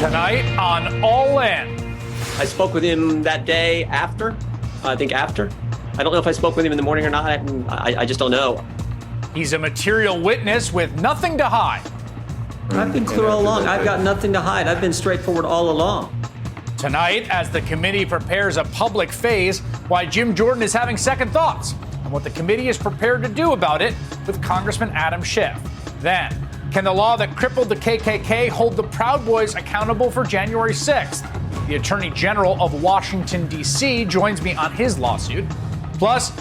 Tonight on All In. I spoke with him that day after. I think after. I don't know if I spoke with him in the morning or not. I just don't know. He's a material witness with nothing to hide. I've been clear all along. I've got nothing to hide. I've been straightforward all along. Tonight, as the committee prepares a public phase, why Jim Jordan is having second thoughts and what the committee is prepared to do about it with Congressman Adam Schiff. Then, can the law that crippled the KKK hold the Proud Boys accountable for January 6th? The Attorney General of Washington, D.C. joins me on his lawsuit. Plus,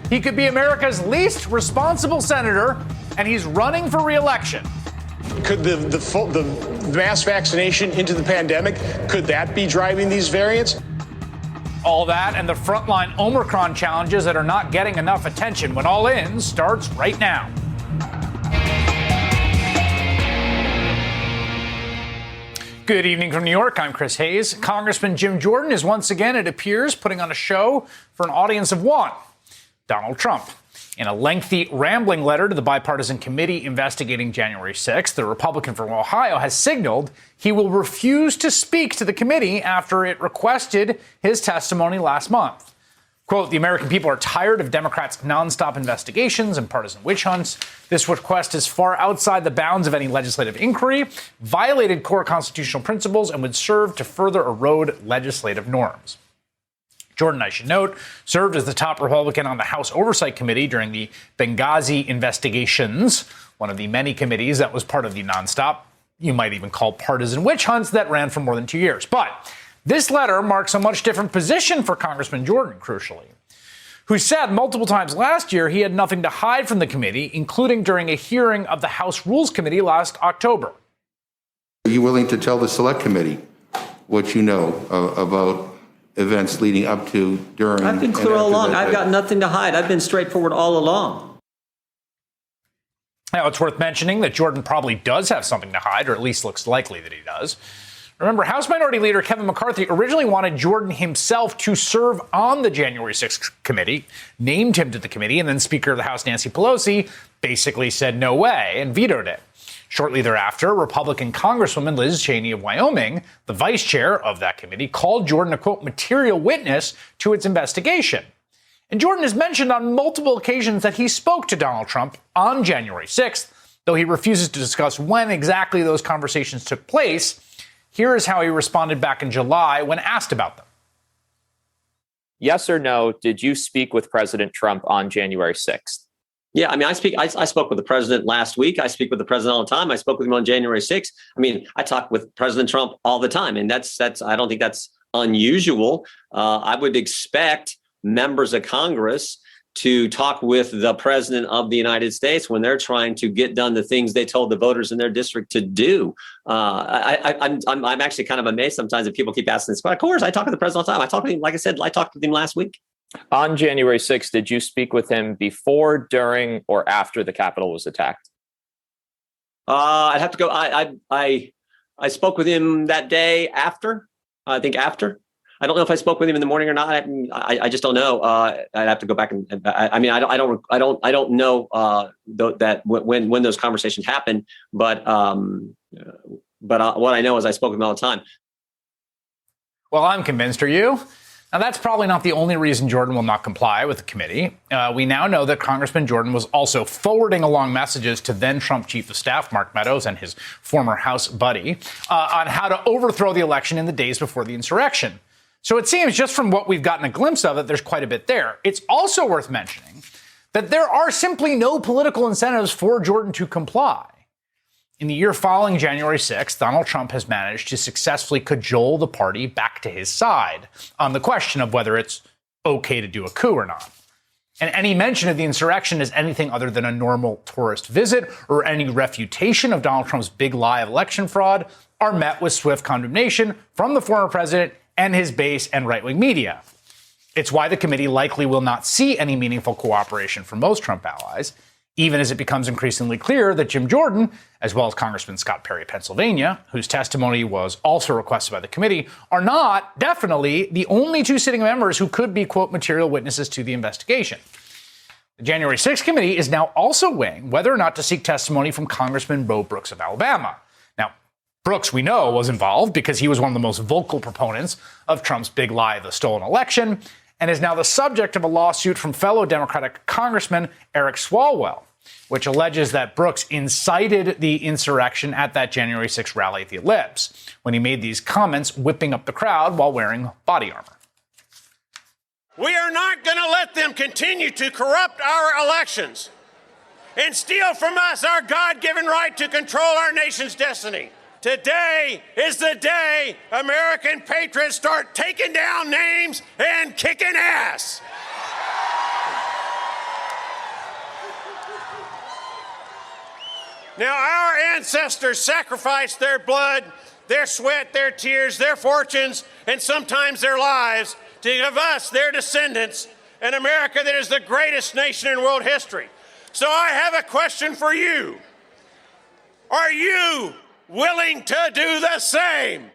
he could be America's least responsible senator, and he's running for re-election. Could the mass vaccination into the pandemic, could that be driving these variants? All that and the frontline Omicron challenges that are not getting enough attention when All In starts right now. Good evening from New York. I'm Chris Hayes. Congressman Jim Jordan is once again, it appears, putting on a show for an audience of one, Donald Trump. In a lengthy, rambling letter to the bipartisan committee investigating January 6th, the Republican from Ohio has signaled he will refuse to speak to the committee after it requested his testimony last month. Quote, the American people are tired of Democrats' nonstop investigations and partisan witch hunts. This request is far outside the bounds of any legislative inquiry, violated core constitutional principles, and would serve to further erode legislative norms. Jordan, I should note, served as the top Republican on the House Oversight Committee during the Benghazi investigations, one of the many committees that was part of the nonstop, you might even call partisan witch hunts that ran for more than 2 years. But this letter marks a much different position for Congressman Jordan, crucially, who said multiple times last year he had nothing to hide from the committee, including during a hearing of the House Rules Committee last October. Are you willing to tell the Select Committee what you know about events leading up to, during? I've been clear all along. I've got nothing to hide. I've been straightforward all along. Now, it's worth mentioning that Jordan probably does have something to hide, or at least looks likely that he does. Remember, House Minority Leader Kevin McCarthy originally wanted Jordan himself to serve on the January 6th committee, named him to the committee, and then Speaker of the House Nancy Pelosi basically said no way and vetoed it. Shortly thereafter, Republican Congresswoman Liz Cheney of Wyoming, the vice chair of that committee, called Jordan a, quote, material witness to its investigation. And Jordan has mentioned on multiple occasions that he spoke to Donald Trump on January 6th, though he refuses to discuss when exactly those conversations took place. Here is how he responded back in July when asked about them. Yes or no, did you speak with President Trump on January 6th? Yeah, I mean, I spoke with the president last week. I speak with the president all the time. I spoke with him on January 6th. I mean, I talk with President Trump all the time, and that's I don't think that's unusual. I would expect members of Congress to talk with the president of the United States when they're trying to get done the things they told the voters in their district to do. I'm actually kind of amazed sometimes that people keep asking this. But of course, I talk to the president all the time. I talked to him, like I said, I talked with him last week. On January 6th, did you speak with him before, during, or after the Capitol was attacked? I'd have to go. I spoke with him that day after. I think after. I don't know if I spoke with him in the morning or not. I just don't know. I'd have to go back and. I don't know that when those conversations happen. But what I know is I spoke with him all the time. Well, I'm convinced. Are you? Now, that's probably not the only reason Jordan will not comply with the committee. We now know that Congressman Jordan was also forwarding along messages to then Trump Chief of Staff Mark Meadows and his former House buddy on how to overthrow the election in the days before the insurrection. So it seems, just from what we've gotten a glimpse of, that there's quite a bit there. It's also worth mentioning that there are simply no political incentives for Jordan to comply. In the year following January 6th, Donald Trump has managed to successfully cajole the party back to his side on the question of whether it's okay to do a coup or not. And any mention of the insurrection as anything other than a normal tourist visit or any refutation of Donald Trump's big lie of election fraud are met with swift condemnation from the former president and his base and right-wing media. It's why the committee likely will not see any meaningful cooperation from most Trump allies, even as it becomes increasingly clear that Jim Jordan, as well as Congressman Scott Perry of Pennsylvania, whose testimony was also requested by the committee, are not definitely the only two sitting members who could be, quote, material witnesses to the investigation. The January 6th committee is now also weighing whether or not to seek testimony from Congressman Bo Brooks of Alabama. Now, Brooks, we know, was involved because he was one of the most vocal proponents of Trump's big lie, the stolen election, and is now the subject of a lawsuit from fellow Democratic Congressman Eric Swalwell, which alleges that Brooks incited the insurrection at that January 6th rally at the Ellipse when he made these comments, whipping up the crowd while wearing body armor. We are not going to let them continue to corrupt our elections and steal from us our God-given right to control our nation's destiny. Today is the day American patriots start taking down names and kicking ass. Now, our ancestors sacrificed their blood, their sweat, their tears, their fortunes, and sometimes their lives to give us, their descendants, an America that is the greatest nation in world history. So I have a question for you. Are you willing to do the same?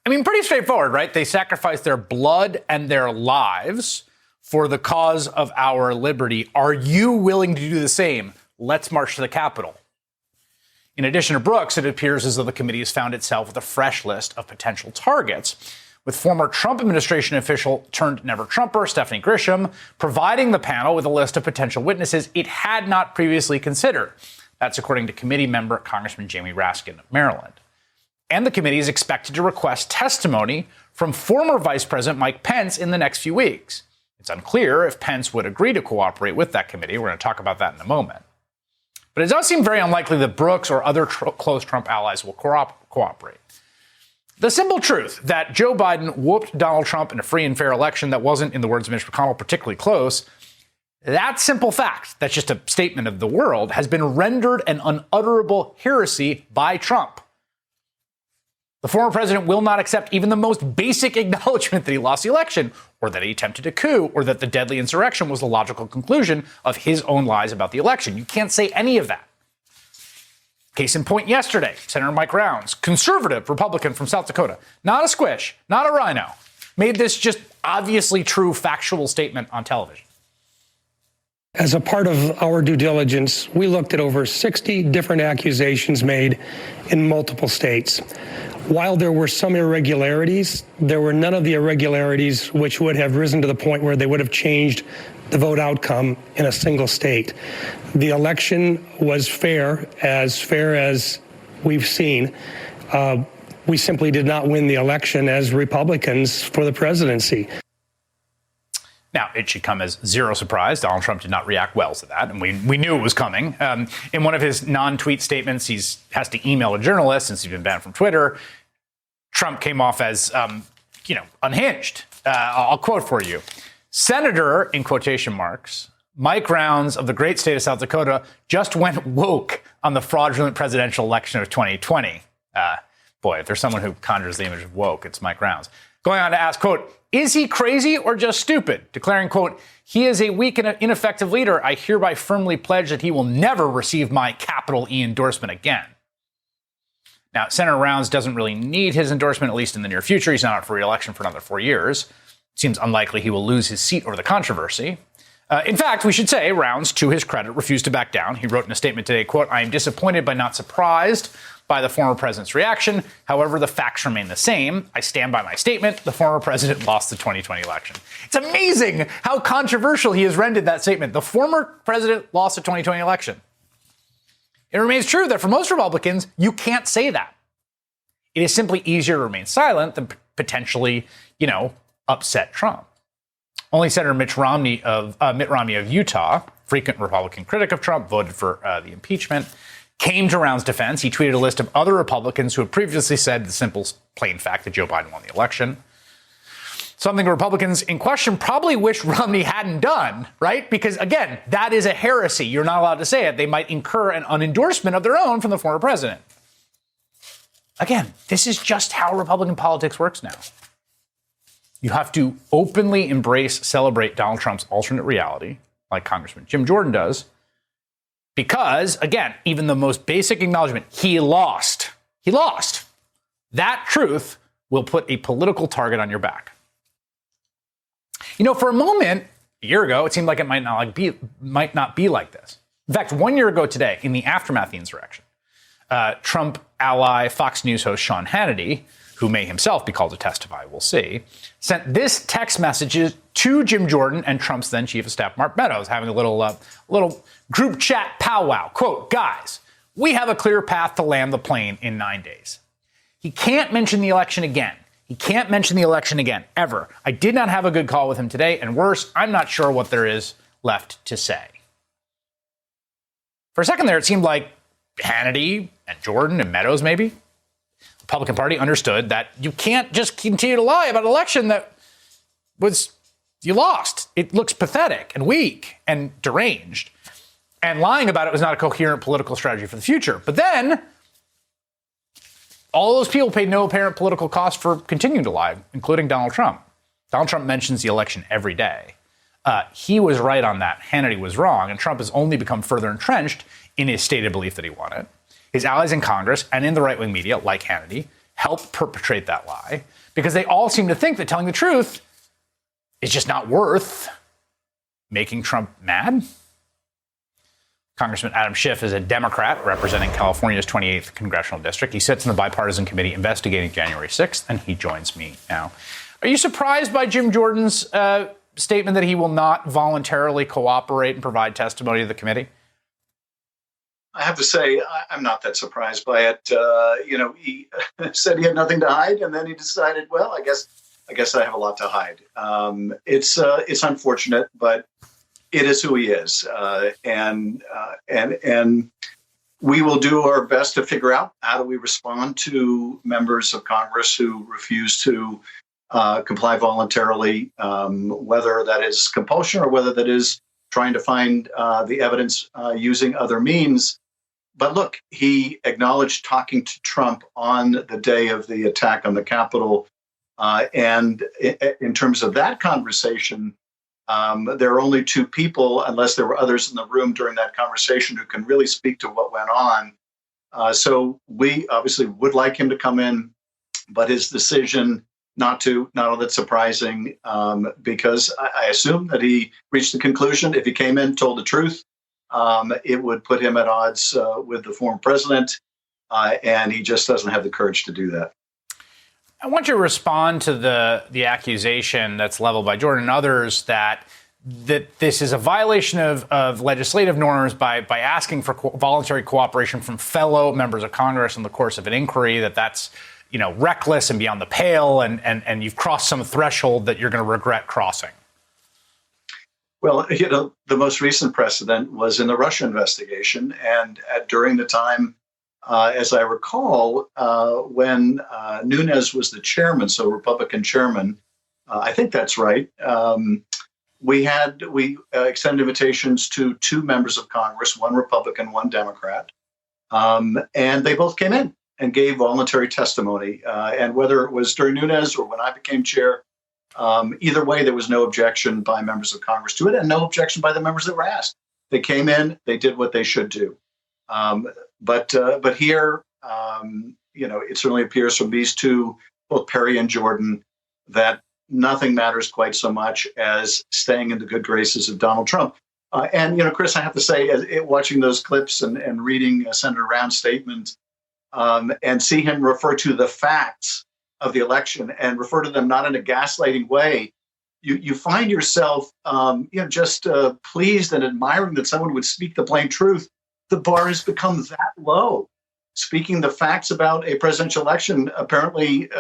I mean, pretty straightforward, right? They sacrificed their blood and their lives for the cause of our liberty. Are you willing to do the same? Let's march to the Capitol. In addition to Brooks, it appears as though the committee has found itself with a fresh list of potential targets, with former Trump administration official turned never-Trumper Stephanie Grisham providing the panel with a list of potential witnesses it had not previously considered. That's according to committee member Congressman Jamie Raskin of Maryland. And the committee is expected to request testimony from former Vice President Mike Pence in the next few weeks. It's unclear if Pence would agree to cooperate with that committee. We're going to talk about that in a moment. But it does seem very unlikely that Brooks or other close Trump allies will cooperate. The simple truth that Joe Biden whooped Donald Trump in a free and fair election that wasn't, in the words of Mitch McConnell, particularly close, that simple fact, that's just a statement of the world, has been rendered an unutterable heresy by Trump. The former president will not accept even the most basic acknowledgement that he lost the election, or that he attempted a coup, or that the deadly insurrection was the logical conclusion of his own lies about the election. You can't say any of that. Case in point yesterday, Senator Mike Rounds, conservative Republican from South Dakota, not a squish, not a rhino, made this just obviously true factual statement on television. As a part of our due diligence, we looked at over 60 different accusations made in multiple states. While there were some irregularities, there were none of the irregularities which would have risen to the point where they would have changed the vote outcome in a single state. The election was fair as we've seen. We simply did not win the election as Republicans for the presidency. Now, it should come as zero surprise. Donald Trump did not react well to that, and we knew it was coming. In one of his non-tweet statements, he has to email a journalist since he's been banned from Twitter. Trump came off as, unhinged. I'll quote for you. Senator, in quotation marks, Mike Rounds of the great state of South Dakota just went woke on the fraudulent presidential election of 2020. Boy, if there's someone who conjures the image of woke, it's Mike Rounds. Going on to ask, quote, is he crazy or just stupid? Declaring, quote, he is a weak and ineffective leader. I hereby firmly pledge that he will never receive my capital E endorsement again. Now, Senator Rounds doesn't really need his endorsement, at least in the near future. He's not up for re-election for another 4 years. Seems unlikely he will lose his seat over the controversy. In fact, we should say Rounds, to his credit, refused to back down. He wrote in a statement today, quote, I am disappointed but not surprised by the former president's reaction. However, the facts remain the same. I stand by my statement. The former president lost the 2020 election. It's amazing how controversial he has rendered that statement. The former president lost the 2020 election. It remains true that for most Republicans, you can't say that. It is simply easier to remain silent than potentially, upset Trump. Only Senator Mitt Romney of Utah, frequent Republican critic of Trump, voted for the impeachment, came to Rounds' defense. He tweeted a list of other Republicans who had previously said the simple, plain fact that Joe Biden won the election. Something Republicans in question probably wish Romney hadn't done, right? Because, again, that is a heresy. You're not allowed to say it. They might incur an unendorsement of their own from the former president. Again, this is just how Republican politics works now. You have to openly embrace, celebrate Donald Trump's alternate reality, like Congressman Jim Jordan does, because, again, even the most basic acknowledgement, he lost. He lost. That truth will put a political target on your back. For a moment, a year ago, it seemed like it might not be like this. In fact, 1 year ago today, in the aftermath of the insurrection, Trump ally Fox News host Sean Hannity, who may himself be called to testify, we'll see, sent this text messages to Jim Jordan and Trump's then chief of staff, Mark Meadows, having a little group chat powwow. Quote, guys, we have a clear path to land the plane in 9 days. He can't mention the election again. He can't mention the election again, ever. I did not have a good call with him today, and worse, I'm not sure what there is left to say. For a second there, it seemed like Hannity and Jordan and Meadows, maybe, the Republican Party understood that you can't just continue to lie about an election that you lost. It looks pathetic and weak and deranged. And lying about it was not a coherent political strategy for the future. But then all those people paid no apparent political cost for continuing to lie, including Donald Trump. Donald Trump mentions the election every day. He was right on that. Hannity was wrong. And Trump has only become further entrenched in his stated belief that he won it. His allies in Congress and in the right-wing media, like Hannity, helped perpetrate that lie because they all seem to think that telling the truth is just not worth making Trump mad. Congressman Adam Schiff is a Democrat representing California's 28th congressional district. He sits in the bipartisan committee investigating January 6th, and he joins me now. Are you surprised by Jim Jordan's statement that he will not voluntarily cooperate and provide testimony to the committee? I have to say, I'm not that surprised by it. He said he had nothing to hide, and then he decided, well, I guess I have a lot to hide. It's unfortunate, but it is who he is, and we will do our best to figure out how do we respond to members of Congress who refuse to comply voluntarily, whether that is compulsion or whether that is trying to find the evidence using other means. But look, he acknowledged talking to Trump on the day of the attack on the Capitol. And in terms of that conversation, there are only two people, unless there were others in the room during that conversation, who can really speak to what went on. So we obviously would like him to come in, but his decision not all that surprising, because I assume that he reached the conclusion if he came in, told the truth, it would put him at odds with the former president, and he just doesn't have the courage to do that. I want you to respond to the accusation that's leveled by Jordan and others that this is a violation of legislative norms by asking for voluntary cooperation from fellow members of Congress in the course of an inquiry, that's reckless and beyond the pale, and you've crossed some threshold that you're going to regret crossing. Well, the most recent precedent was in the Russia investigation, and during the time, as I recall, when Nunes was the chairman, so Republican chairman, I think that's right. We extended invitations to two members of Congress, one Republican, one Democrat, and they both came in and gave voluntary testimony. And whether it was during Nunes or when I became chair, either way, there was no objection by members of Congress to it, and no objection by the members that were asked. They came in, they did what they should do. But here, it certainly appears from these two, both Perry and Jordan, that nothing matters quite so much as staying in the good graces of Donald Trump. And Chris, I have to say, watching those clips and reading Senator Round's statement, and see him refer to the facts of the election and refer to them not in a gaslighting way, you find yourself, just pleased and admiring that someone would speak the plain truth. The bar has become that low. Speaking the facts about a presidential election apparently,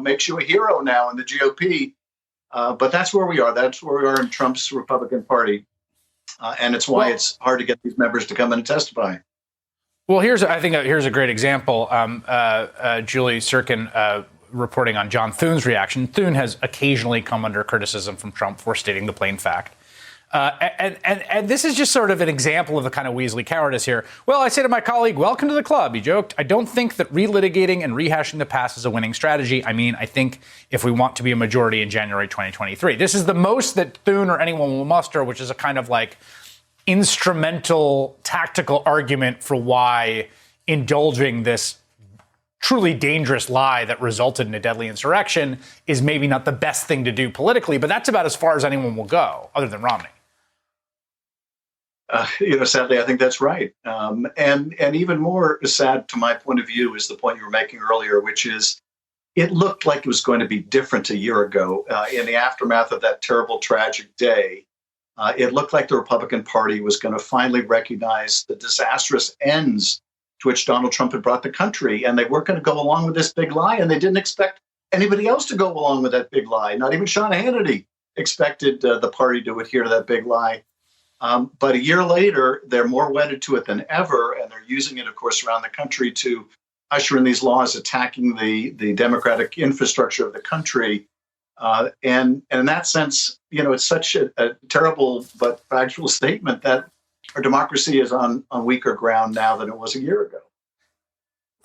makes you a hero now in the GOP. But that's where we are. That's where we are in Trump's Republican Party. And it's why it's hard to get these members to come in and testify. Well, here's a great example. Julie Sirkin reporting on John Thune's reaction. Thune has occasionally come under criticism from Trump for stating the plain fact. And this is just sort of an example of the kind of Weasley cowardice here. Well, I say to my colleague, welcome to the club, he joked. I don't think that relitigating and rehashing the past is a winning strategy. I think if we want to be a majority in January 2023. This is the most that Thune or anyone will muster, which is a kind of like instrumental tactical argument for why indulging this truly dangerous lie that resulted in a deadly insurrection is maybe not the best thing to do politically, but that's about as far as anyone will go, other than Romney. Sadly, I think that's right. And even more sad, to my point of view, is the point you were making earlier, which is it looked like it was going to be different a year ago. In the aftermath of that terrible, tragic day, it looked like the Republican Party was going to finally recognize the disastrous ends to which Donald Trump had brought the country, and they weren't going to go along with this big lie, and they didn't expect anybody else to go along with that big lie. Not even Sean Hannity expected the party to adhere to that big lie. But a year later, they're more wedded to it than ever, and they're using it, of course, around the country to usher in these laws attacking the democratic infrastructure of the country. And in that sense, it's such a terrible but factual statement that our democracy is on weaker ground now than it was a year ago.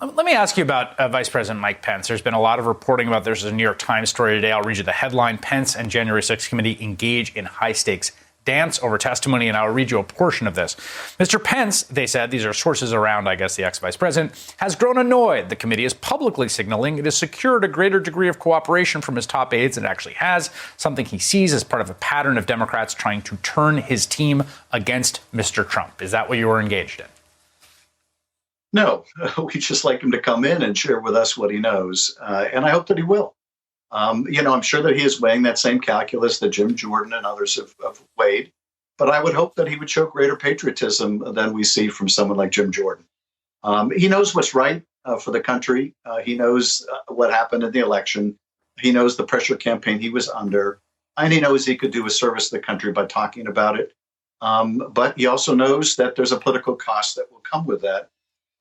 Let me ask you about Vice President Mike Pence. There's been a lot of reporting about this. There's a New York Times story today. I'll read you the headline. Pence and January 6th committee engage in high-stakes dance over testimony, and I'll read you a portion of this. Mr. Pence, they said, these are sources around, I guess, the ex-vice president, has grown annoyed. The committee is publicly signaling it has secured a greater degree of cooperation from his top aides than it actually has, something he sees as part of a pattern of Democrats trying to turn his team against Mr. Trump. Is that what you were engaged in? No, we just like him to come in and share with us what he knows, and I hope that he will. I'm sure that he is weighing that same calculus that Jim Jordan and others have weighed, but I would hope that he would show greater patriotism than we see from someone like Jim Jordan. He knows what's right for the country. He knows what happened in the election. He knows the pressure campaign he was under, and he knows he could do a service to the country by talking about it. But he also knows that there's a political cost that will come with that.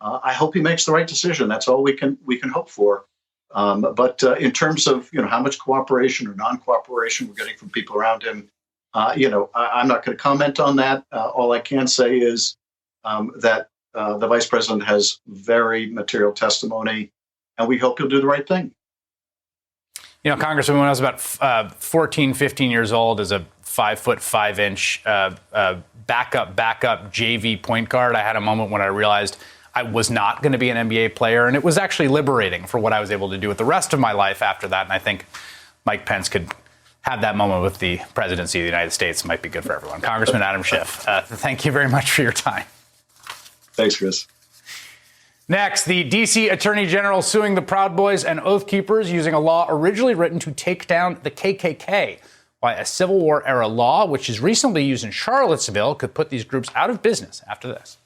I hope he makes the right decision. That's all we can hope for. But in terms of how much cooperation or non-cooperation we're getting from people around him, I'm not going to comment on that. All I can say is that the vice president has very material testimony, and we hope he'll do the right thing. Congressman, when I was about 14, 15 years old, as a 5'5" backup JV point guard, I had a moment when I realized I was not going to be an NBA player, and it was actually liberating for what I was able to do with the rest of my life after that. And I think Mike Pence could have that moment with the presidency of the United States. It might be good for everyone. Congressman Adam Schiff, thank you very much for your time. Thanks, Chris. Next, the D.C. Attorney General suing the Proud Boys and Oath Keepers using a law originally written to take down the KKK. Why a Civil War-era law, which is recently used in Charlottesville, could put these groups out of business after this.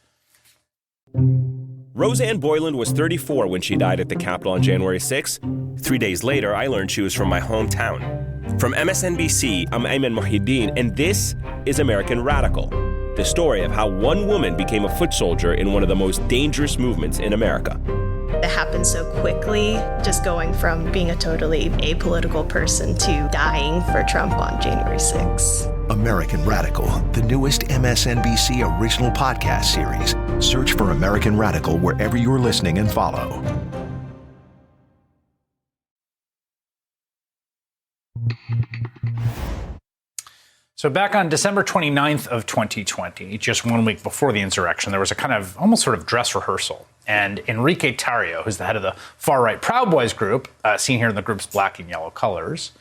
Roseanne Boyland was 34 when she died at the Capitol on January 6. 3 days later, I learned she was from my hometown. From MSNBC, I'm Ayman Mohyeldin, and this is American Radical, the story of how one woman became a foot soldier in one of the most dangerous movements in America. It happened so quickly, just going from being a totally apolitical person to dying for Trump on January 6. American Radical, the newest MSNBC original podcast series. Search for American Radical wherever you're listening and follow. So back on December 29th of 2020, just 1 week before the insurrection, there was a kind of almost sort of dress rehearsal. And Enrique Tarrio, who's the head of the far-right Proud Boys group, seen here in the group's black and yellow colors,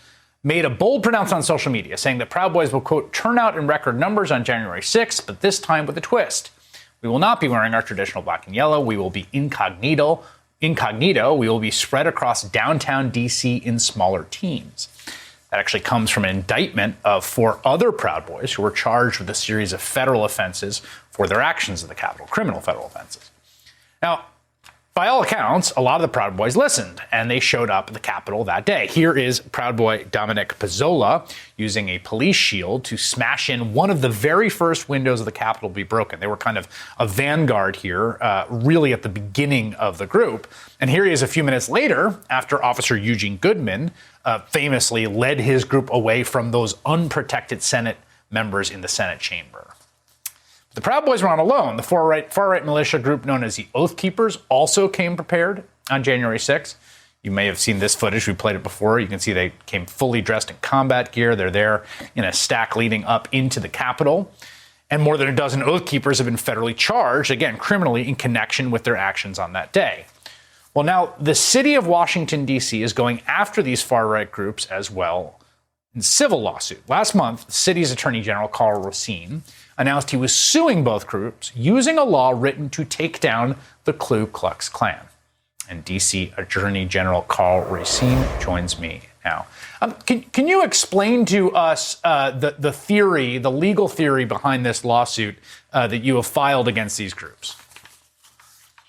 made a bold pronouncement on social media saying that Proud Boys will, quote, turn out in record numbers on January 6th, but this time with a twist. We will not be wearing our traditional black and yellow. We will be incognito. We will be spread across downtown D.C. in smaller teams. That actually comes from an indictment of 4 other Proud Boys who were charged with a series of federal offenses for their actions in the Capitol, criminal federal offenses. Now, by all accounts, a lot of the Proud Boys listened, and they showed up at the Capitol that day. Here is Proud Boy Dominic Pezzola using a police shield to smash in one of the very first windows of the Capitol to be broken. They were kind of a vanguard here, really at the beginning of the group. And here he is a few minutes later, after Officer Eugene Goodman famously led his group away from those unprotected Senate members in the Senate chamber. The Proud Boys were not alone. The far-right militia group known as the Oath Keepers also came prepared on January 6th. You may have seen this footage. We played it before. You can see they came fully dressed in combat gear. They're there in a stack leading up into the Capitol. And more than a dozen Oath Keepers have been federally charged, again, criminally, in connection with their actions on that day. Well, now the city of Washington, D.C. is going after these far-right groups as well in civil lawsuit. Last month, the city's Attorney General, Karl Racine, announced he was suing both groups using a law written to take down the Ku Klux Klan. And D.C. Attorney General Karl Racine joins me now. Can you explain to us the theory, the legal theory behind this lawsuit that you have filed against these groups?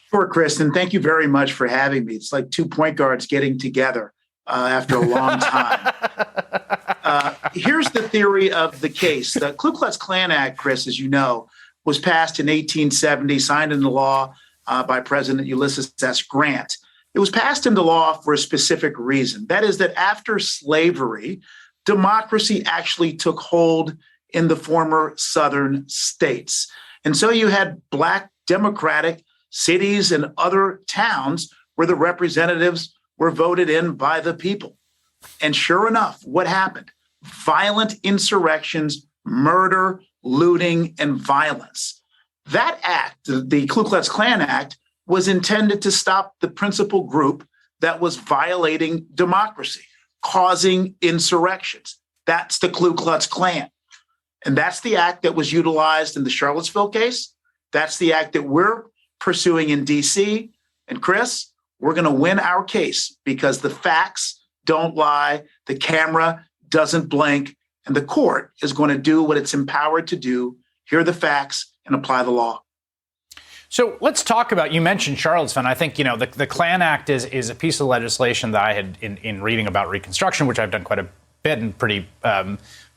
Sure, Chris, and thank you very much for having me. It's like two point guards getting together after a long time. Here's the theory of the case. The Ku Klux Klan Act, Chris, as you know, was passed in 1870, signed into law by President Ulysses S. Grant. It was passed into law for a specific reason. That is that after slavery, democracy actually took hold in the former Southern states. And so you had Black democratic cities and other towns where the representatives were voted in by the people. And sure enough, what happened? Violent insurrections, murder, looting, and violence. That act, the Ku Klux Klan Act, was intended to stop the principal group that was violating democracy, causing insurrections. That's the Ku Klux Klan. And that's the act that was utilized in the Charlottesville case. That's the act that we're pursuing in D.C. And Chris, we're going to win our case because the facts don't lie, the camera doesn't blink, and the court is going to do what it's empowered to do, hear the facts, and apply the law. So let's talk about, you mentioned Charlottesville. I think, the Klan Act is a piece of legislation that I had in reading about Reconstruction, which I've done quite a bit and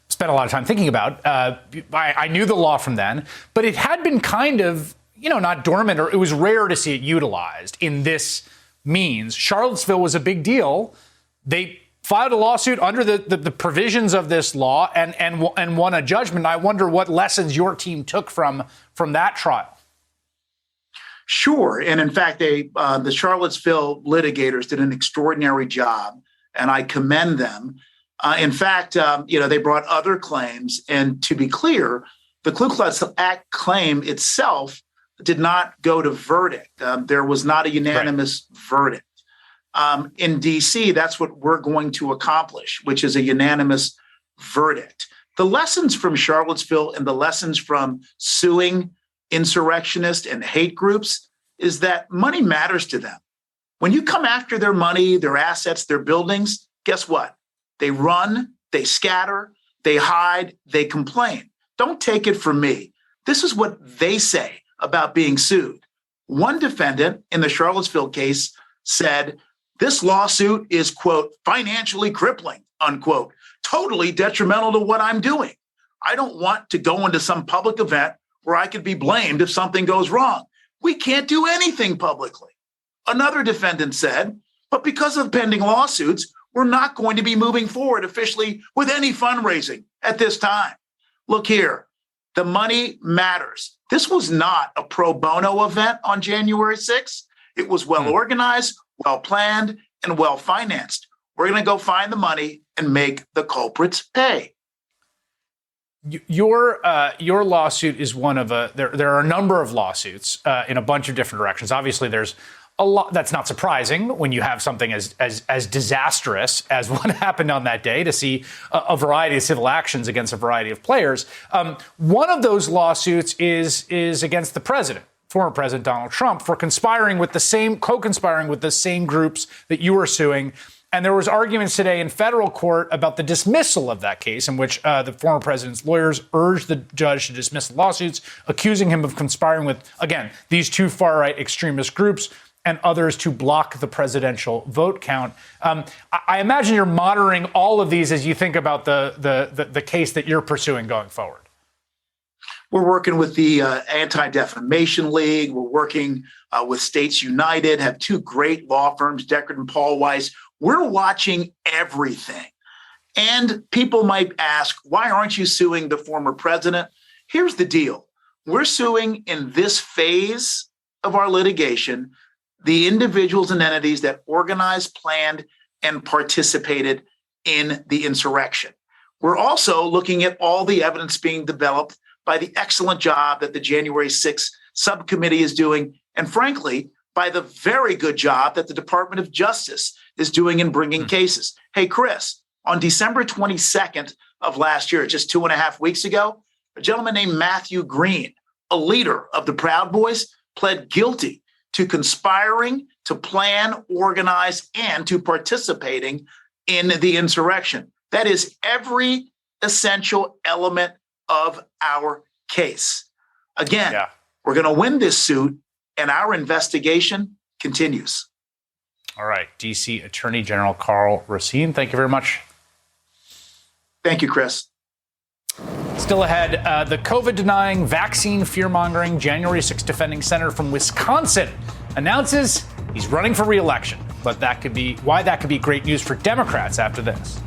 spent a lot of time thinking about. I knew the law from then, but it had been kind of, not dormant, or it was rare to see it utilized in this means. Charlottesville was a big deal. They filed a lawsuit under the provisions of this law and won a judgment. I wonder what lessons your team took from that trial. Sure. And in fact, the Charlottesville litigators did an extraordinary job, and I commend them. In fact, they brought other claims. And to be clear, the Ku Klux Act claim itself did not go to verdict. There was not a unanimous verdict. In D.C., that's what we're going to accomplish, which is a unanimous verdict. The lessons from Charlottesville and the lessons from suing insurrectionists and hate groups is that money matters to them. When you come after their money, their assets, their buildings, guess what? They run, they scatter, they hide, they complain. Don't take it from me. This is what they say about being sued. One defendant in the Charlottesville case said, this lawsuit is, quote, financially crippling, unquote, totally detrimental to what I'm doing. I don't want to go into some public event where I could be blamed if something goes wrong. We can't do anything publicly. Another defendant said, but because of pending lawsuits, we're not going to be moving forward officially with any fundraising at this time. Look here, the money matters. This was not a pro bono event on January 6th. It was well organized, well planned, and well financed. We're going to go find the money and make the culprits pay. Your lawsuit is one of there are a number of lawsuits in a bunch of different directions. Obviously, there's a lot that's not surprising when you have something as disastrous as what happened on that day, to see a variety of civil actions against a variety of players. One of those lawsuits is against the president, former President Donald Trump, for co-conspiring with the same groups that you were suing. And there was arguments today in federal court about the dismissal of that case, in which the former president's lawyers urged the judge to dismiss the lawsuits, accusing him of conspiring with, again, these two far-right extremist groups and others to block the presidential vote count. I imagine you're monitoring all of these as you think about the case that you're pursuing going forward. We're working with the Anti-Defamation League. We're working with States United, have two great law firms, Deckard and Paul Weiss. We're watching everything. And people might ask, why aren't you suing the former president? Here's the deal. We're suing in this phase of our litigation the individuals and entities that organized, planned, and participated in the insurrection. We're also looking at all the evidence being developed by the excellent job that the January 6th subcommittee is doing, and frankly, by the very good job that the Department of Justice is doing in bringing cases. Hey, Chris, On December 22nd of last year, just 2.5 weeks ago, a gentleman named Matthew Green, a leader of the Proud Boys, pled guilty to conspiring to plan, organize, and to participating in the insurrection. That is every essential element of our case. Again, we're going to win this suit, and our investigation continues. All right. D.C. Attorney General Karl Racine, thank you very much. Thank you, Chris. Still ahead, the COVID-denying, vaccine fear-mongering, January 6th defending senator from Wisconsin announces he's running for re-election. But why that could be great news for Democrats after this.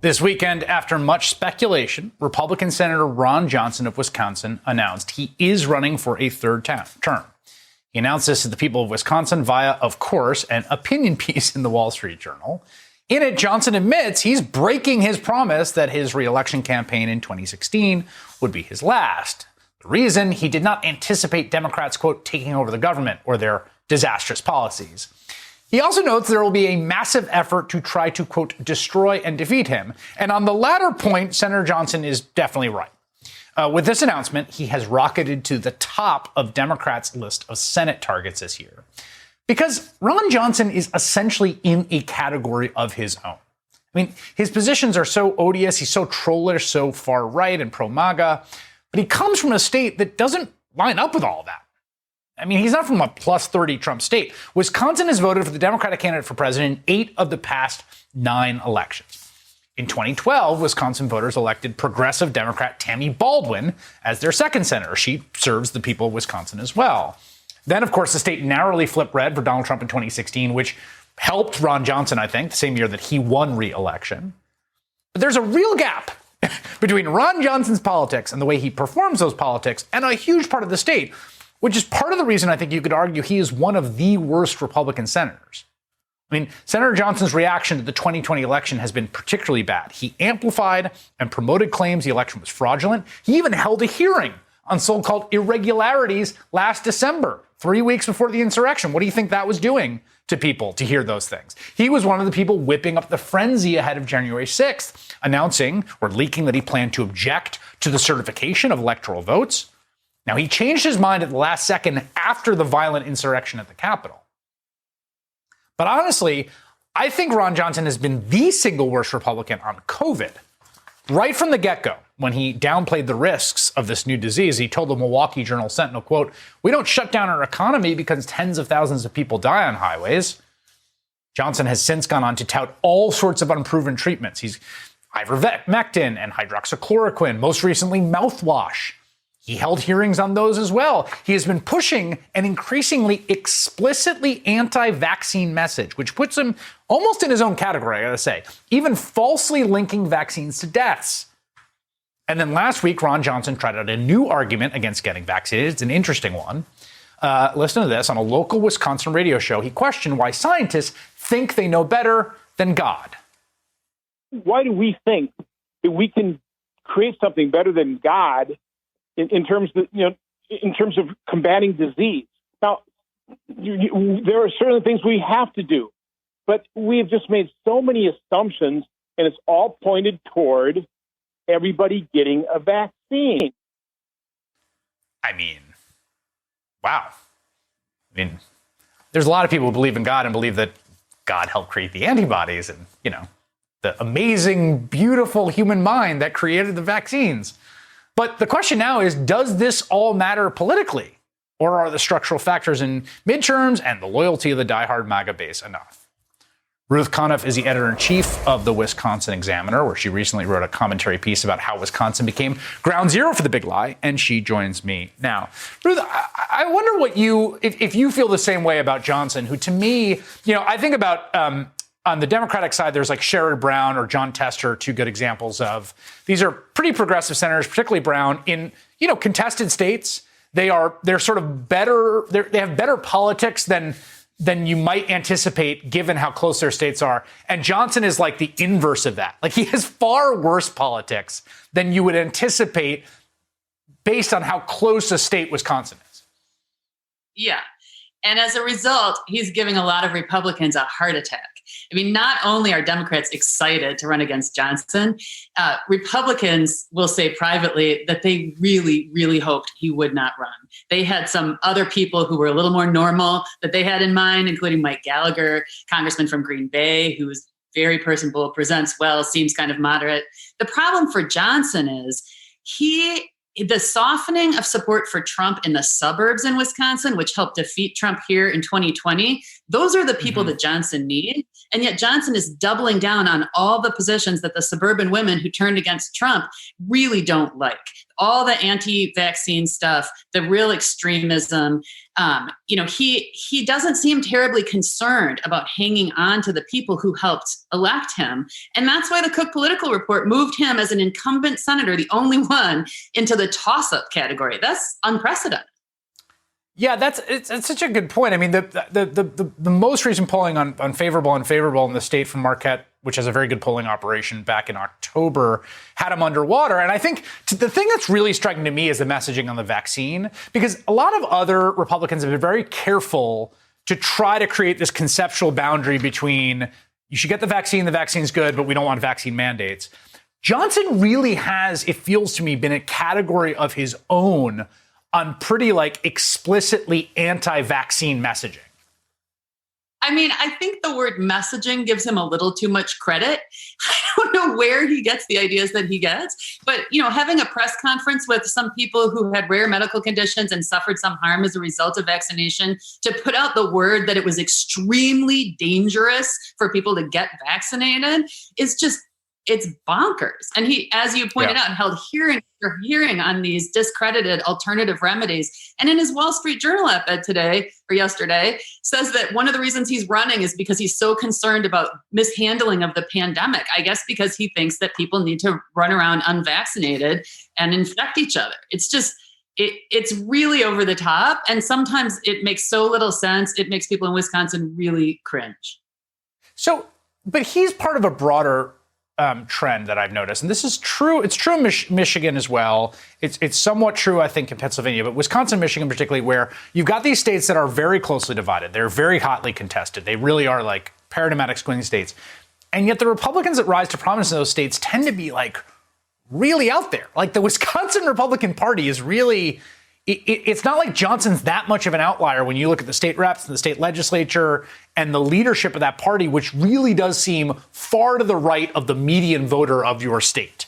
This weekend, after much speculation, Republican Senator Ron Johnson of Wisconsin announced he is running for a third term. He announced this to the people of Wisconsin via, of course, an opinion piece in the Wall Street Journal. In it, Johnson admits he's breaking his promise that his re-election campaign in 2016 would be his last. The reason, he did not anticipate Democrats, quote, taking over the government or their disastrous policies. He also notes there will be a massive effort to try to, quote, destroy and defeat him. And on the latter point, Senator Johnson is definitely right. With this announcement, he has rocketed to the top of Democrats' list of Senate targets this year. Because Ron Johnson is essentially in a category of his own. I mean, his positions are so odious, he's so trollish, so far right and pro-MAGA, but he comes from a state that doesn't line up with all of that. I mean, he's not from a plus 30 Trump state. Wisconsin has voted for the Democratic candidate for president in 8 of the past 9 elections. In 2012, Wisconsin voters elected progressive Democrat Tammy Baldwin as their second senator. She serves the people of Wisconsin as well. Then, of course, the state narrowly flipped red for Donald Trump in 2016, which helped Ron Johnson, I think, the same year that he won re-election. But there's a real gap between Ron Johnson's politics and the way he performs those politics and a huge part of the state, which is part of the reason I think you could argue he is one of the worst Republican senators. I mean, Senator Johnson's reaction to the 2020 election has been particularly bad. He amplified and promoted claims the election was fraudulent. He even held a hearing on so-called irregularities last December, 3 weeks before the insurrection. What do you think that was doing to people to hear those things? He was one of the people whipping up the frenzy ahead of January 6th, announcing or leaking that he planned to object to the certification of electoral votes. Now, he changed his mind at the last second after the violent insurrection at the Capitol. But honestly, I think Ron Johnson has been the single worst Republican on COVID. Right from the get-go, when he downplayed the risks of this new disease, he told the Milwaukee Journal-Sentinel, quote, "We don't shut down our economy because tens of thousands of people die on highways." Johnson has since gone on to tout all sorts of unproven treatments. He's ivermectin and hydroxychloroquine, most recently mouthwash. He held hearings on those as well. He has been pushing an increasingly explicitly anti-vaccine message, which puts him almost in his own category, I gotta say, even falsely linking vaccines to deaths. And then last week, Ron Johnson tried out a new argument against getting vaccinated. It's an interesting one. Listen to this. On a local Wisconsin radio show, he questioned why scientists think they know better than God. Why do we think that we can create something better than God in terms of, in terms of combating disease? Now, there are certain things we have to do, but we have just made so many assumptions, and it's all pointed toward everybody getting a vaccine. I mean, wow. I mean, there's a lot of people who believe in God and believe that God helped create the antibodies and, the amazing, beautiful human mind that created the vaccines. But the question now is, does this all matter politically? Or are the structural factors in midterms and the loyalty of the diehard MAGA base enough? Ruth Conniff is the editor-in-chief of the Wisconsin Examiner, where she recently wrote a commentary piece about how Wisconsin became ground zero for the big lie, and she joins me now. Ruth, I wonder what if you feel the same way about Johnson, who to me, I think about on the Democratic side, there's like Sherrod Brown or Jon Tester, two good examples of these are pretty progressive senators, particularly Brown, in contested states. They're sort of better. They have better politics than you might anticipate given how close their states are. And Johnson is like the inverse of that. Like he has far worse politics than you would anticipate based on how close a state Wisconsin is. Yeah. And as a result, he's giving a lot of Republicans a heart attack. I mean, not only are Democrats excited to run against Johnson, Republicans will say privately that they really, really hoped he would not run. They had some other people who were a little more normal that they had in mind, including Mike Gallagher, congressman from Green Bay, who is very personable, presents well, seems kind of moderate. The problem for Johnson is the softening of support for Trump in the suburbs in Wisconsin, which helped defeat Trump here in 2020, those are the people that Johnson needs. And yet Johnson is doubling down on all the positions that the suburban women who turned against Trump really don't like. All the anti-vaccine stuff, the real extremism. He doesn't seem terribly concerned about hanging on to the people who helped elect him. And that's why the Cook Political Report moved him as an incumbent senator, the only one, into the toss-up category. That's unprecedented. Yeah, it's such a good point. I mean, the most recent polling on favorable, unfavorable in the state from Marquette, which has a very good polling operation back in October, had him underwater. And I think the thing that's really striking to me is the messaging on the vaccine, because a lot of other Republicans have been very careful to try to create this conceptual boundary between you should get the vaccine's good, but we don't want vaccine mandates. Johnson really has, it feels to me, been a category of his own on pretty explicitly anti-vaccine messaging. I mean, I think the word messaging gives him a little too much credit. I don't know where he gets the ideas that he gets, but, having a press conference with some people who had rare medical conditions and suffered some harm as a result of vaccination, to put out the word that it was extremely dangerous for people to get vaccinated is just, it's bonkers. And he, as you pointed out, held hearing on these discredited alternative remedies. And in his Wall Street Journal op-ed yesterday, says that one of the reasons he's running is because he's so concerned about mishandling of the pandemic. I guess because he thinks that people need to run around unvaccinated and infect each other. It's just, it's really over the top. And sometimes it makes so little sense. It makes people in Wisconsin really cringe. So, but he's part of a broader trend that I've noticed. And this is true. It's true in Michigan as well. It's somewhat true, I think, in Pennsylvania, but Wisconsin, Michigan particularly, where you've got these states that are very closely divided. They're very hotly contested. They really are paradigmatic swing states. And yet the Republicans that rise to prominence in those states tend to be really out there. The Wisconsin Republican Party is really, it's not like Johnson's that much of an outlier when you look at the state reps and the state legislature and the leadership of that party, which really does seem far to the right of the median voter of your state.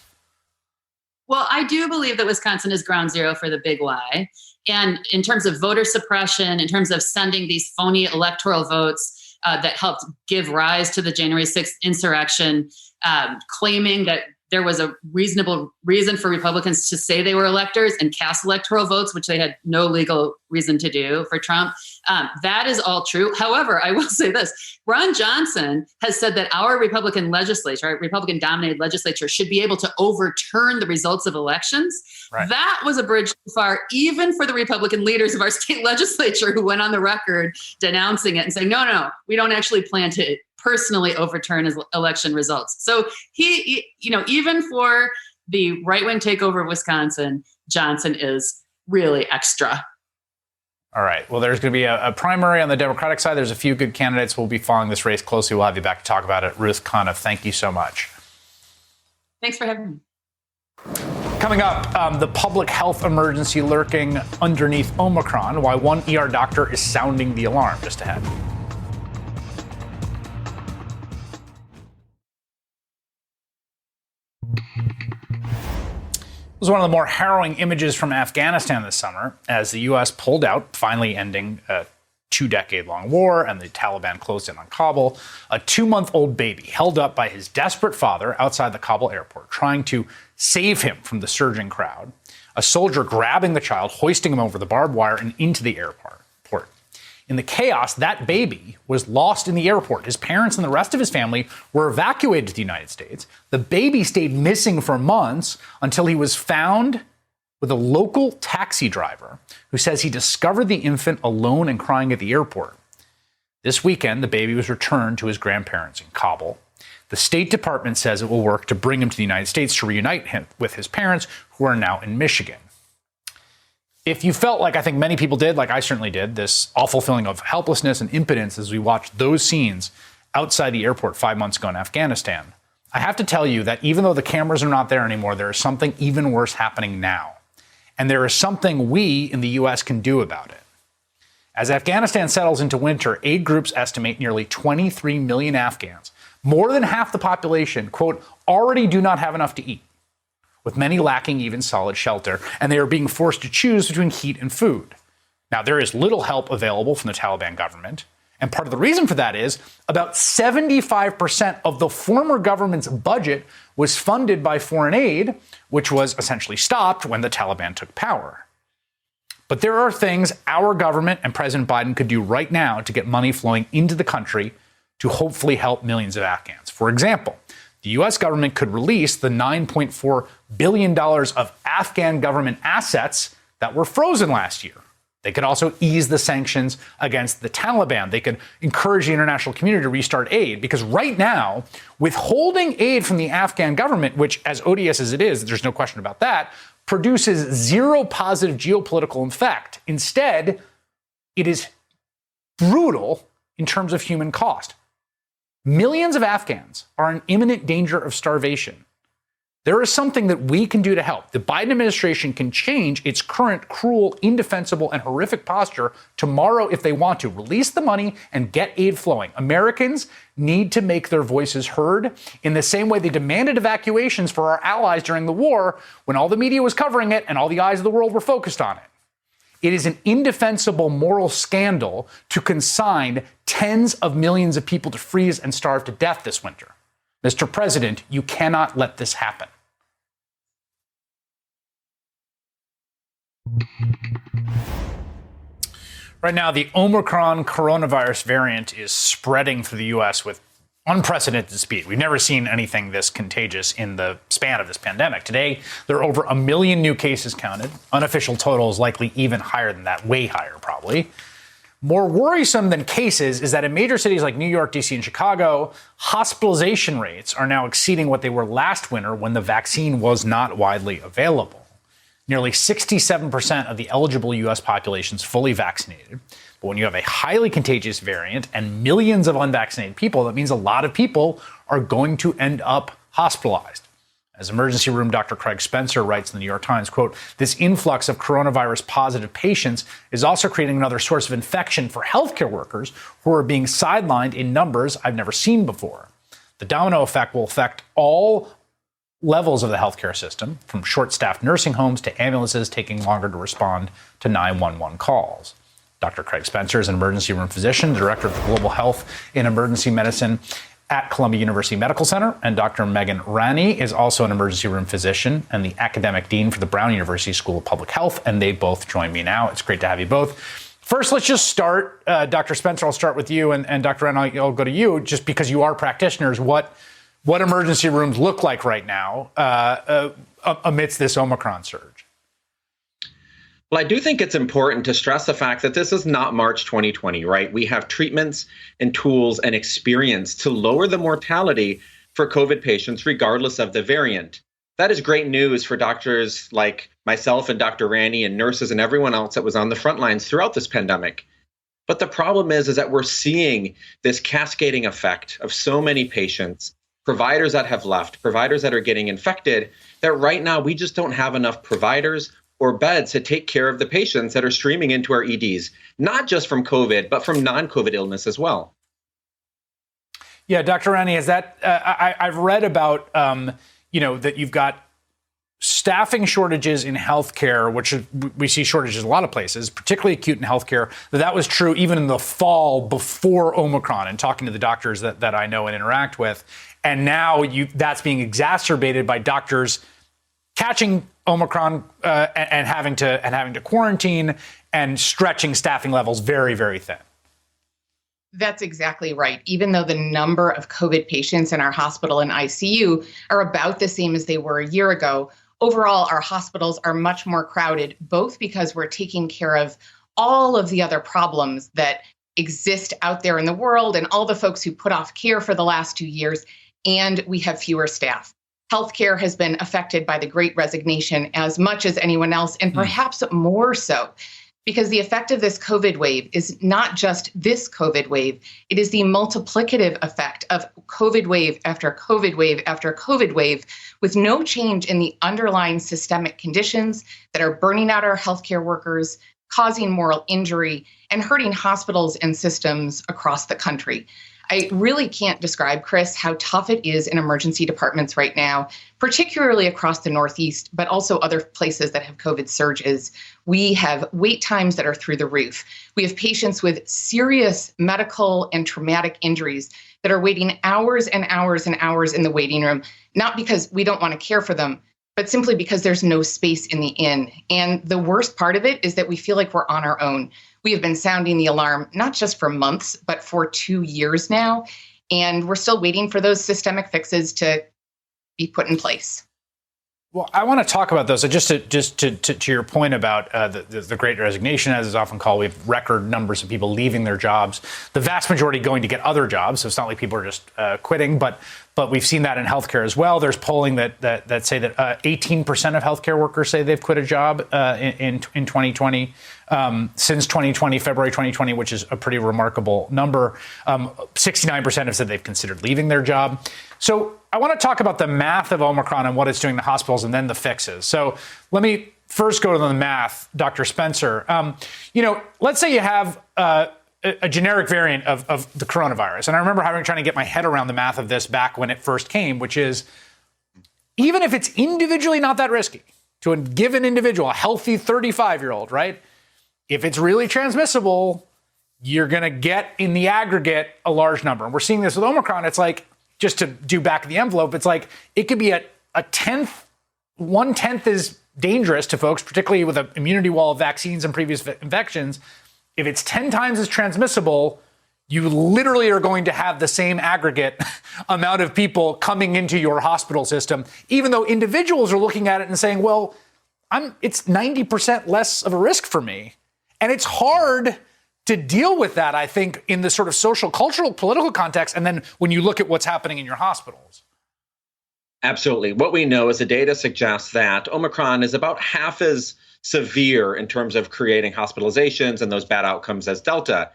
Well, I do believe that Wisconsin is ground zero for the big Y. And in terms of voter suppression, in terms of sending these phony electoral votes that helped give rise to the January 6th insurrection, claiming that there was a reasonable reason for Republicans to say they were electors and cast electoral votes, which they had no legal reason to do for Trump. That is all true. However, I will say this. Ron Johnson has said that our Republican legislature, our Republican-dominated legislature, should be able to overturn the results of elections. Right. That was a bridge too far, even for the Republican leaders of our state legislature who went on the record denouncing it and saying, no, we don't actually plan to personally overturn his election results. So he, even for the right-wing takeover of Wisconsin, Johnson is really extra. All right. Well, there's going to be a primary on the Democratic side. There's a few good candidates. We'll be following this race closely. We'll have you back to talk about it. Ruth Conniff, thank you so much. Thanks for having me. Coming up, the public health emergency lurking underneath Omicron, why one ER doctor is sounding the alarm. Just ahead. It was one of the more harrowing images from Afghanistan this summer as the U.S. pulled out, finally ending a 2-decade-long war, and the Taliban closed in on Kabul. A 2-month-old baby held up by his desperate father outside the Kabul airport, trying to save him from the surging crowd. A soldier grabbing the child, hoisting him over the barbed wire and into the airport. In the chaos, that baby was lost in the airport. His parents and the rest of his family were evacuated to the United States. The baby stayed missing for months until he was found with a local taxi driver who says he discovered the infant alone and crying at the airport. This weekend, the baby was returned to his grandparents in Kabul. The State Department says it will work to bring him to the United States to reunite him with his parents, who are now in Michigan. If you felt like I think many people did, like I certainly did, this awful feeling of helplessness and impotence as we watched those scenes outside the airport 5 months ago in Afghanistan, I have to tell you that even though the cameras are not there anymore, there is something even worse happening now. And there is something we in the U.S. can do about it. As Afghanistan settles into winter, aid groups estimate nearly 23 million Afghans, more than half the population, quote, already do not have enough to eat, with many lacking even solid shelter, and they are being forced to choose between heat and food. Now, there is little help available from the Taliban government, and part of the reason for that is about 75% of the former government's budget was funded by foreign aid, which was essentially stopped when the Taliban took power. But there are things our government and President Biden could do right now to get money flowing into the country to hopefully help millions of Afghans. For example, the U.S. government could release the $9.4 billion of Afghan government assets that were frozen last year. They could also ease the sanctions against the Taliban. They could encourage the international community to restart aid, because right now, withholding aid from the Afghan government, which as odious as it is, there's no question about that, produces zero positive geopolitical effect. Instead, it is brutal in terms of human cost. Millions of Afghans are in imminent danger of starvation. There is something that we can do to help. The Biden administration can change its current cruel, indefensible, and horrific posture tomorrow if they want to. Release the money and get aid flowing. Americans need to make their voices heard in the same way they demanded evacuations for our allies during the war when all the media was covering it and all the eyes of the world were focused on it. It is an indefensible moral scandal to consign tens of millions of people to freeze and starve to death this winter. Mr. President, you cannot let this happen. Right now, the Omicron coronavirus variant is spreading through the U.S. with unprecedented speed. We've never seen anything this contagious in the span of this pandemic. Today, there are over 1 million new cases counted. Unofficial totals likely even higher than that, way higher probably. More worrisome than cases is that in major cities like New York, D.C., and Chicago, hospitalization rates are now exceeding what they were last winter when the vaccine was not widely available. Nearly 67% of the eligible U.S. population is fully vaccinated. But when you have a highly contagious variant and millions of unvaccinated people, that means a lot of people are going to end up hospitalized. As emergency room Dr. Craig Spencer writes in the New York Times, quote, this influx of coronavirus positive patients is also creating another source of infection for healthcare workers who are being sidelined in numbers I've never seen before. The domino effect will affect all levels of the healthcare system, from short-staffed nursing homes to ambulances taking longer to respond to 911 calls. Dr. Craig Spencer is an emergency room physician, director of global health in emergency medicine at Columbia University Medical Center, and Dr. Megan Ranney is also an emergency room physician and the academic dean for the Brown University School of Public Health, and they both join me now. It's great to have you both. First, let's just start. Dr. Spencer, I'll start with you, and Dr. Ranney, I'll go to you, just because you are practitioners. What emergency rooms look like right now amidst this Omicron surge? Well, I do think it's important to stress the fact that this is not March 2020, right? We have treatments and tools and experience to lower the mortality for COVID patients, regardless of the variant. That is great news for doctors like myself and Dr. Ranney and nurses and everyone else that was on the front lines throughout this pandemic. But the problem is that we're seeing this cascading effect of so many patients, providers that have left, providers that are getting infected, that right now we just don't have enough providers or beds to take care of the patients that are streaming into our EDs, not just from COVID, but from non-COVID illness as well. Yeah, Dr. Ranney, is that I've read about, that you've got staffing shortages in healthcare, which we see shortages in a lot of places, particularly acute in healthcare. That was true even in the fall before Omicron, and talking to the doctors that I know and interact with. And now that's being exacerbated by doctors catching Omicron and having to quarantine and stretching staffing levels very, very thin. That's exactly right. Even though the number of COVID patients in our hospital and ICU are about the same as they were a year ago, overall, our hospitals are much more crowded, both because we're taking care of all of the other problems that exist out there in the world and all the folks who put off care for the last 2 years, and we have fewer staff. Healthcare has been affected by the Great Resignation as much as anyone else, and perhaps more so, because the effect of this COVID wave is not just this COVID wave, it is the multiplicative effect of COVID wave after COVID wave after COVID wave, with no change in the underlying systemic conditions that are burning out our healthcare workers, causing moral injury, and hurting hospitals and systems across the country. I really can't describe, Chris, how tough it is in emergency departments right now, particularly across the Northeast, but also other places that have COVID surges. We have wait times that are through the roof. We have patients with serious medical and traumatic injuries that are waiting hours and hours and hours in the waiting room, not because we don't want to care for them, but simply because there's no space in the inn. And the worst part of it is that we feel like we're on our own. We have been sounding the alarm, not just for months, but for 2 years now. And we're still waiting for those systemic fixes to be put in place. Well, I want to talk about those. So just to your point about the Great Resignation, as is often called, we have record numbers of people leaving their jobs. The vast majority going to get other jobs. So it's not like people are just quitting, but we've seen that in healthcare as well. There's polling that say that 18% of healthcare workers say they've quit a job in 2020. Since 2020, February 2020, which is a pretty remarkable number, 69% have said they've considered leaving their job. So I want to talk about the math of Omicron and what it's doing to hospitals and then the fixes. So let me first go to the math, Dr. Spencer. Let's say you have a generic variant of the coronavirus. And I remember trying to get my head around the math of this back when it first came, which is even if it's individually not that risky to a given individual, a healthy 35-year-old, right? If it's really transmissible, you're going to get in the aggregate a large number. And we're seeing this with Omicron. It's like, just to do back of the envelope, it's like it could be a tenth, 1/10 is dangerous to folks, particularly with an immunity wall of vaccines and previous infections. If it's 10 times as transmissible, you literally are going to have the same aggregate amount of people coming into your hospital system, even though individuals are looking at it and saying, well, it's 90% less of a risk for me. And it's hard to deal with that, I think, in the sort of social, cultural, political context, and then when you look at what's happening in your hospitals. Absolutely. What we know is the data suggests that Omicron is about half as severe in terms of creating hospitalizations and those bad outcomes as Delta.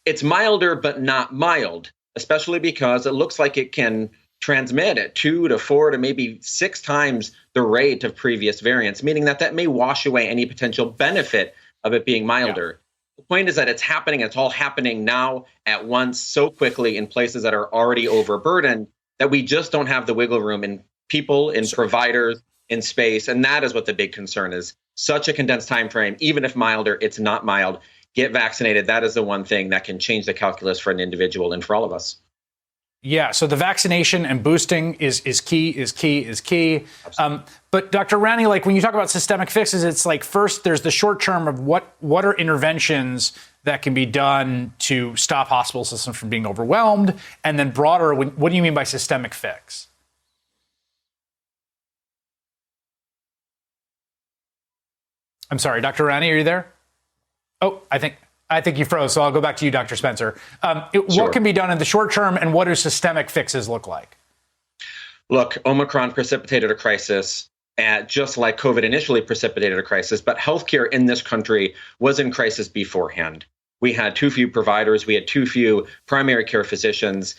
It's milder, but not mild, especially because it looks like it can transmit at 2 to 4 to maybe 6 times the rate of previous variants, meaning that may wash away any potential benefit of it being milder. Yeah. The point is that it's happening. It's all happening now at once so quickly in places that are already overburdened that we just don't have the wiggle room in people, in providers, in space. And that is what the big concern is. Such a condensed time frame, even if milder, it's not mild. Get vaccinated. That is the one thing that can change the calculus for an individual and for all of us. Yeah, so the vaccination and boosting is key. But Dr. Rani, like when you talk about systemic fixes, it's like first there's the short term of what are interventions that can be done to stop hospital systems from being overwhelmed, and then broader, what do you mean by systemic fix? I'm sorry, Dr. Rani, are you there? Oh, I think you froze, so I'll go back to you, Dr. Spencer. Sure. What can be done in the short term, and what do systemic fixes look like? Look, Omicron precipitated a crisis, just like COVID initially precipitated a crisis, but healthcare in this country was in crisis beforehand. We had too few providers. We had too few primary care physicians.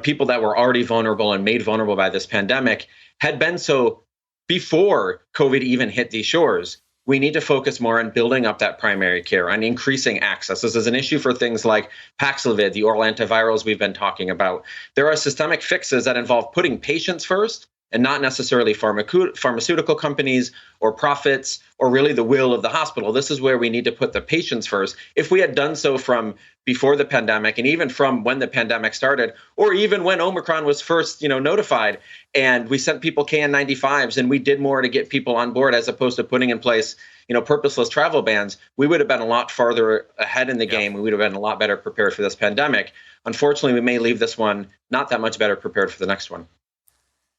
People that were already vulnerable and made vulnerable by this pandemic had been so before COVID even hit these shores. We need to focus more on building up that primary care and increasing access. This is an issue for things like Paxlovid, the oral antivirals we've been talking about. There are systemic fixes that involve putting patients first and not necessarily pharmaceutical companies or profits or really the will of the hospital. This is where we need to put the patients first. If we had done so from before the pandemic and even from when the pandemic started, or even when Omicron was first, notified, and we sent people KN95s and we did more to get people on board as opposed to putting in place, purposeless travel bans, we would have been a lot farther ahead in the game. We would have been a lot better prepared for this pandemic. Unfortunately, we may leave this one not that much better prepared for the next one.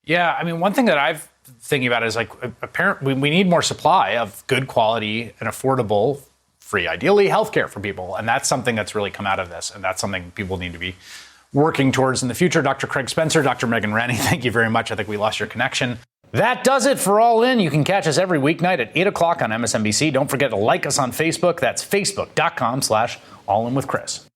Yeah, I mean, one thing that I've thinking about is like apparently we need more supply of good quality and affordable, free, ideally, healthcare for people. And that's something that's really come out of this. And that's something people need to be working towards in the future. Dr. Craig Spencer, Dr. Megan Rennie, thank you very much. I think we lost your connection. That does it for All In. You can catch us every weeknight at 8 o'clock on MSNBC. Don't forget to like us on Facebook. That's facebook.com/allinwithchris.